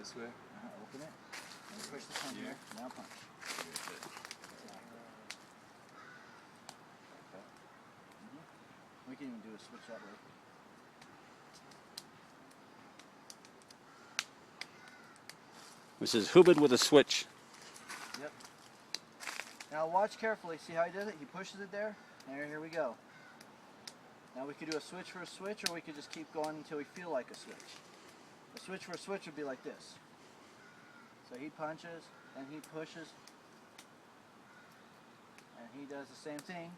this way. Open it. And push this one here. Now punch. We can even do a switch that way. This is Lub-bud with a switch. Yep. Now watch carefully. See how he does it? He pushes it there. Here we go. Now we could do a switch for a switch, or we could just keep going until we feel like a switch. A switch for a switch would be like this. So he punches, and he pushes, and he does the same thing.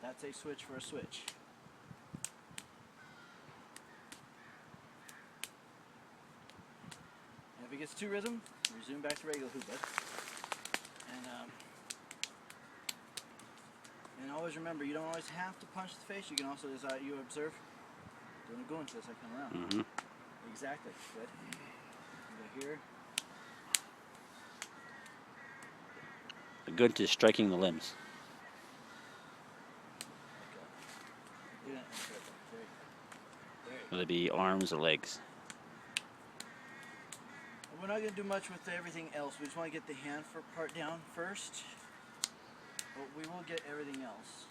That's a switch for a switch. And if it gets too rhythm, resume back to regular Lub-bud. And always remember, you don't always have to punch the face. You can also, as you observe, doing a go into this, I come around. Mm-hmm. Exactly. Good. You go here. Good to striking the limbs. Whether it be arms or legs. We're not going to do much with everything else. We just want to get the hand part down first. But we will get everything else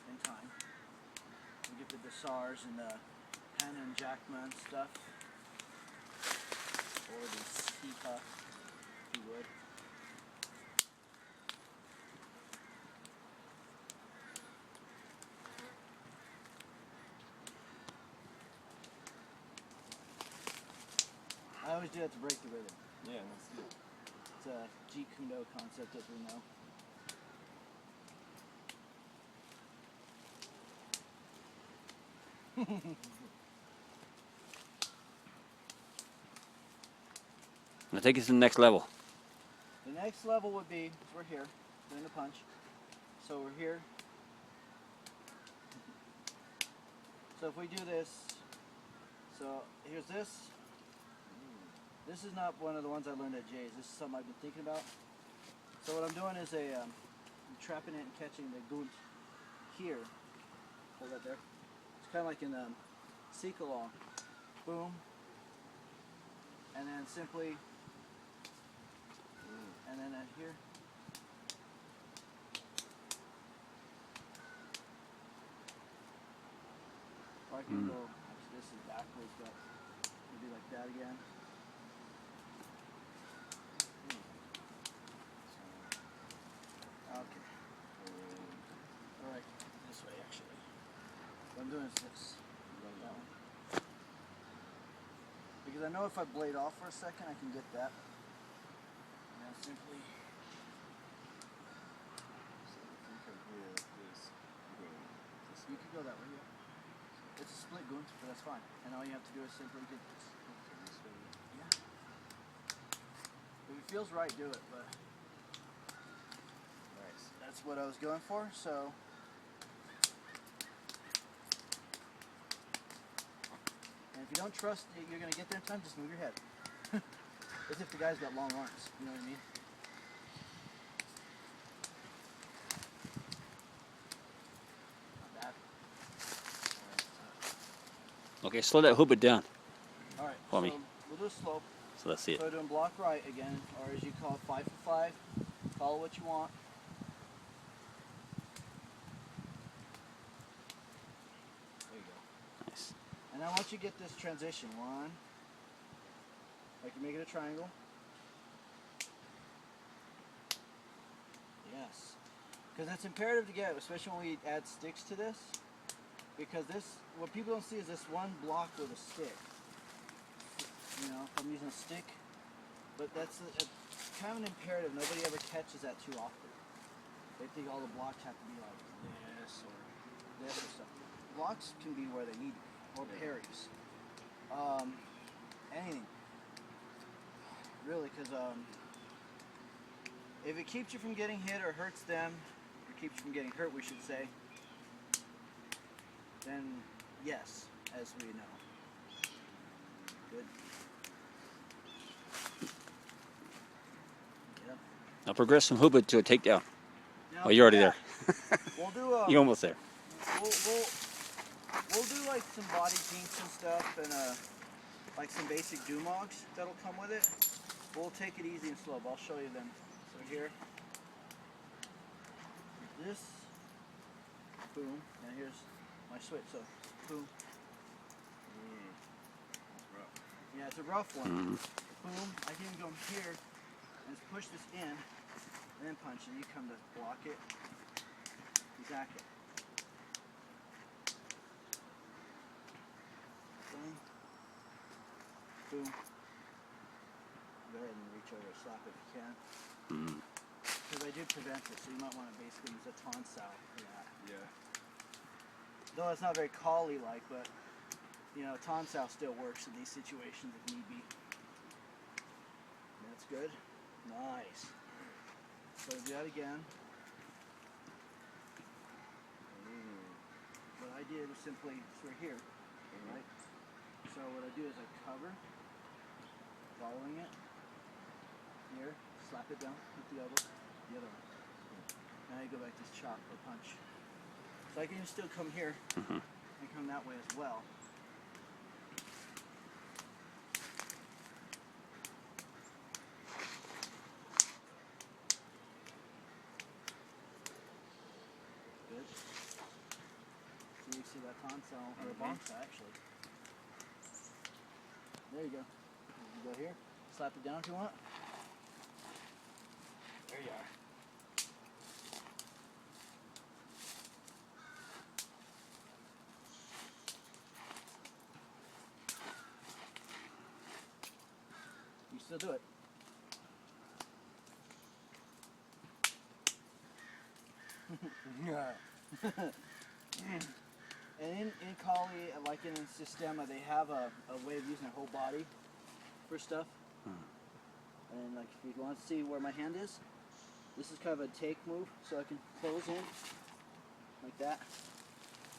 in time. We'll get the Dessars and the Hannah and Jackman stuff. Or the Stipa, if you would. I always do that to break the rhythm. Yeah, that's good. It's a Jeet Kune Do concept, as we know. Now take us to the next level. The next level would be, we're here, doing the punch. So we're here. So if we do this, so here's this. This is not one of the ones I learned at Jay's. This is something I've been thinking about. So what I'm doing is I'm trapping it and catching the gunt here. Hold that there. It's kind of like in seek along. Boom. And then simply, and then here. Or I can go, actually this is backwards, but maybe like that again. Okay. Alright, this way actually. What I'm doing is this. That one. Because I know if I blade off for a second, I can get that. And then simply. You could go that way, yeah. It's a split gunt, but that's fine. And all you have to do is simply get this. Yeah. If it feels right, do it, but. That's what I was going for, so. And if you don't trust that you're going to get there in time, just move your head. As if the guy's got long arms, you know what I mean? Not bad. Okay, slow that Lub-bud down. Alright, For so me. we'll do it slow. So let's see it. So we're doing block right again, or as you call it, 5 for 5. Call it what you want. There you go. Nice. And now once you get this transition, one, I can make it a triangle. Yes. Because that's imperative to get, especially when we add sticks to this. Because this, what people don't see is this one block with a stick. You know, if I'm using a stick. But that's kind of an imperative. Nobody ever catches that too often. They think all the blocks have to be like this or stuff. Blocks can be where they need to be, or parries. Anything. Really, because if it keeps you from getting hit or hurts them, or keeps you from getting hurt, we should say, then yes, as we know. Good. Yep. Now progress from Lub-bud to a takedown. Now, Oh, you're already yeah, there. We'll do You're almost there. we'll We'll do like some body kinks and stuff, and like some basic doomogs that'll come with it. We'll take it easy and slow, but I'll show you them. So here, this, boom, and here's my switch. So, boom. That's rough. Yeah, it's a rough one. Boom, I can go here and just push this in, and then punch, and you come to block it. Exactly. Boom. Boom. Go ahead and reach over and slap it if you can. Because I do prevent it, so you might want to basically use a tonsile for that. Yeah. Though it's not very collie-like, but you know, tonsile still works in these situations if need be. That's good. Nice. So do that again. What I did was simply, so we're here, right? So what I do is I cover, following it, here, slap it down with the elbow, the other one. Now you go back to chop or punch. So I can still come here and come that way as well. Good. So you see that tonsile, or a bonsa actually. There you go. You go here, slap it down if you want. There you are. You still do it. And in collie, like in Systema, they have a way of using their whole body for stuff. And like if you want to see where my hand is, this is kind of a take move, so I can close in like that.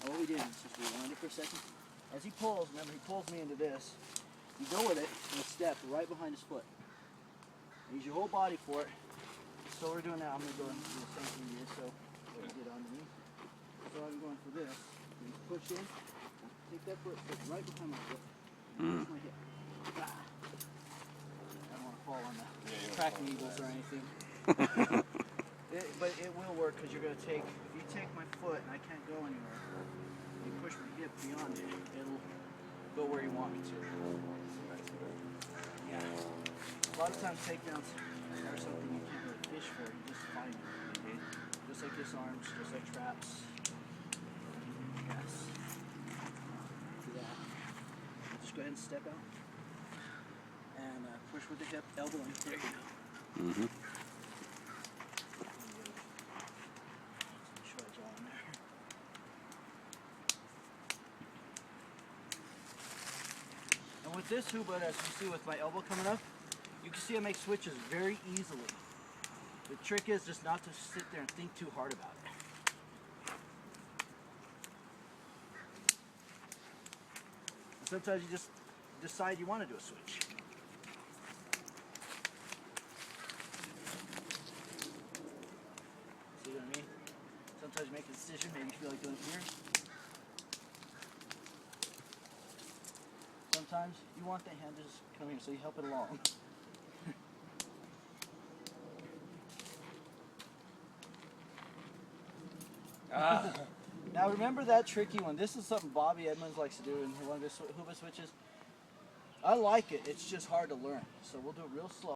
And what we did is just rewind it for a second. As he pulls, remember he pulls me into this. You go with it and a step right behind his foot. Use your whole body for it. So what we're doing now, I'm going to go and do the same thing here. So what we did underneath. So I'm going for this. You push in, take that foot right behind my foot, push my hip. Ah. I don't want to fall on the crack needles or anything. But it will work because you're going to take, if you take my foot and I can't go anywhere, you push my hip beyond it, it'll go where you want me to. Yeah. A lot of times takedowns are something you can't really fish for, you just find it. Okay? Just like disarms, just like traps. Yes. Do that. Just go ahead and step out. And push with the hip, elbow in. There you go. Some shreds on there. And with this Lub-bud, as you see with my elbow coming up, you can see I make switches very easily. The trick is just not to sit there and think too hard about it. Sometimes you just decide you want to do a switch. See what I mean? Sometimes you make a decision, maybe you feel like doing it here. Sometimes you want the hand to just come here, so you help it along. Now remember that tricky one. This is something Bobby Edmonds likes to do in one of his Lub-bud switches. I like it. It's just hard to learn. So we'll do it real slow.